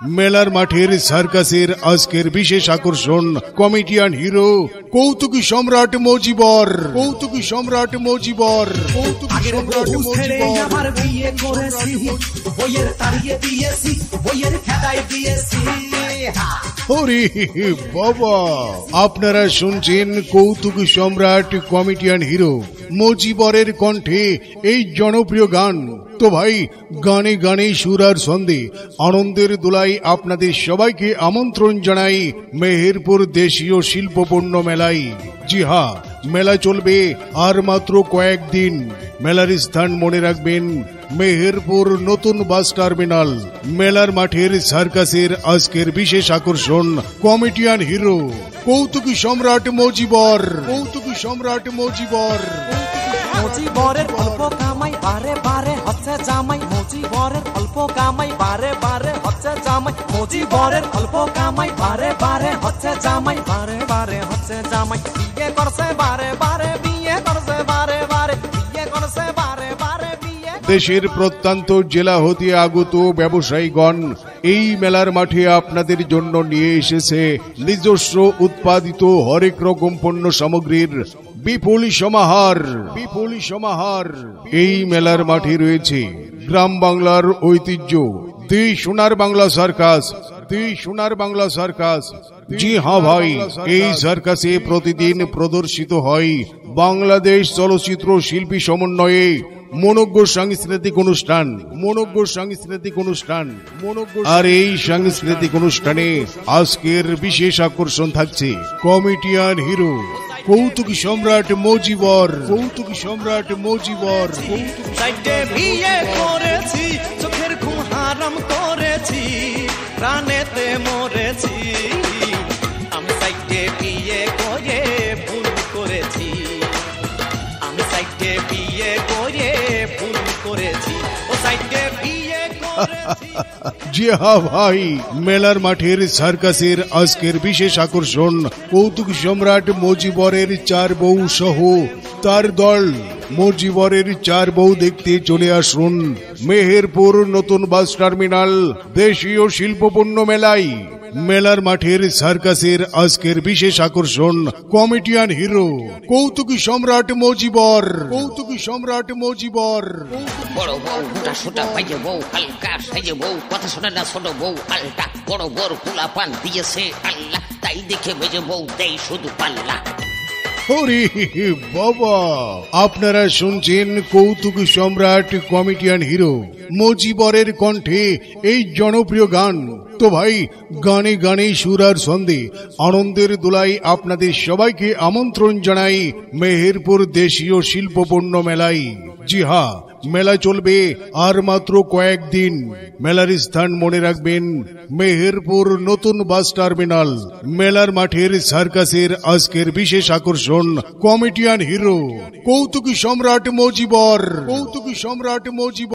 মেলার মাঠের সার্কাসের আজকের বিশেষ আকর্ষণ কমেডিয়ান হিরো কৌতুকী সম্রাট মজিবর। কৌতুকী সম্রাট মজিবর। কৌতুকী সম্রাট মজিবর। আমার বিয়ে করেছি বইয়ের তাড়িয়ে দিয়েছি বইয়ের খেদাই দিয়েছি। ওরে বাবা, আপনারা শুনছেন কৌতুকী সম্রাট কমেডিয়ান হিরো মজিবরের কণ্ঠে এই জনপ্রিয় গান। তো ভাই, গানে গানে সুর আর ছন্দে আনন্দের দোলাই আপনাদের সবাইকে আমন্ত্রণ জানাই মেহেরপুর দেশীয় শিল্পপণ্য মেলায়। জি হ্যাঁ, মেলা চলবে আর মাত্র কয়েকদিন। মেলার স্থান মনে রাখবেন, মেহেরপুর নতুন বাস টার্মিনাল। মেলার মাঠের সার্কাসের আজকের বিশেষ আকর্ষণ কমেডিয়ান হিরো কৌতুকী সম্রাট মজিবর। কৌতুকী সম্রাট মজিবর। মজিবরের অল্প কামাই বারে বারে হচ্ছে জামাই। মজিবরের অল্প কামাই বারে বারে হচ্ছে জামাই। মজিবরের অল্প কামাই বারে বারে হচ্ছে জামাই। বারে বারে হচ্ছে জামাই। বিয়ে করছে বারে বারে, বিয়ে করছে বারে বারে, বিয়ে করছে বারে বারে, বিয়ে। দেশের প্রত্যন্ত জেলা হতে আগত ব্যবসায়ীগণ এই মেলার মাঠে আপনাদের জন্য নিয়ে এসেছে নিজস্ব উৎপাদিত হরেক রকম পণ্য সামগ্রীর বিপুল সমাহার। বিপুল সমাহার। এই মেলার মাঠে রয়েছে গ্রাম বাংলার ঐতিহ্য দি সোনার বাংলা সার্কাস। দি সোনার বাংলা সার্কাস। জি হ্যাঁ ভাই, এই সার্কাসে প্রতিদিন প্রদর্শিত হয় বাংলাদেশ চলচ্চিত্র শিল্পী সমন্বয়ে মনোজ্ঞ সাংস্কৃতিক অনুষ্ঠান। মনোজ্ঞ সাংস্কৃতিক অনুষ্ঠান। আর এই সাংস্কৃতিক অনুষ্ঠানে আজকের বিশেষ আকর্ষণ থাকছে কমেডিয়ান হিরো কৌতুকী সম্রাট মজিবর। কৌতুকী সম্রাট মজিবর। সাইডে বিয়ে করেছি, চোখের ঘুম হারাম করেছি, প্রাণেতে মরেছি। আমি সাইডে বিয়ে করে ভুল করেছি। আমি সাইডে বিয়ে করে ভুল করেছি। ও সাইডে বিয়ে করেছি। জি হ্যাঁ ভাই, মেলার মাঠের সার্কাসের আজকের বিশেষ আকর্ষণ কৌতুকী সম্রাট মজিবরের 4 বউ সহ তার দল। মজিবরের 4 বউ দেখতে চলে আসুন মেহেরপুর নতুন বাস টার্মিনাল দেশীয় শিল্পপণ্য মেলায়। মেলার মাঠের সার্কাসের আজকের বিশেষ আকর্ষণ কমেডিয়ান হিরো কৌতুকী সম্রাট মজিবর। কৌতুকী সম্রাট মজিবর। বড় বউ মোটা সোটা ভাইজে বউ হালকা সাইজে বউ কথা শোনে না ছোট বউ আলটা বড় বড় পোলা পান দিয়েছে আল্লাহ, তাই দেখে বেজে বউ দেয় শুধু পাল্লা। ওরে বাবা, আপনারা শুনছেন কৌতুকী সম্রাট কমেডিয়ান হিরো মজিবরের কণ্ঠে এই জনপ্রিয় গান। তো ভাই, গানে গানে সুর আর ছন্দে আনন্দের দোলাই আপনাদের সবাইকে আমন্ত্রণ জানাই মেহেরপুর দেশীয় শিল্পপণ্য মেলায়। জি হ্যাঁ, মেলা চলবে আর মাত্র কয়েকদিন। মেলার স্থান মনে রাখবেন, মেহেরপুর নতুন বাস টার্মিনাল। মেলার মাঠের সার্কাসের আজকের বিশেষ আকর্ষণ কমেডিয়ান হিরো কৌতুকী সম্রাট মজিবর। কৌতুকী সম্রাট মজিবর।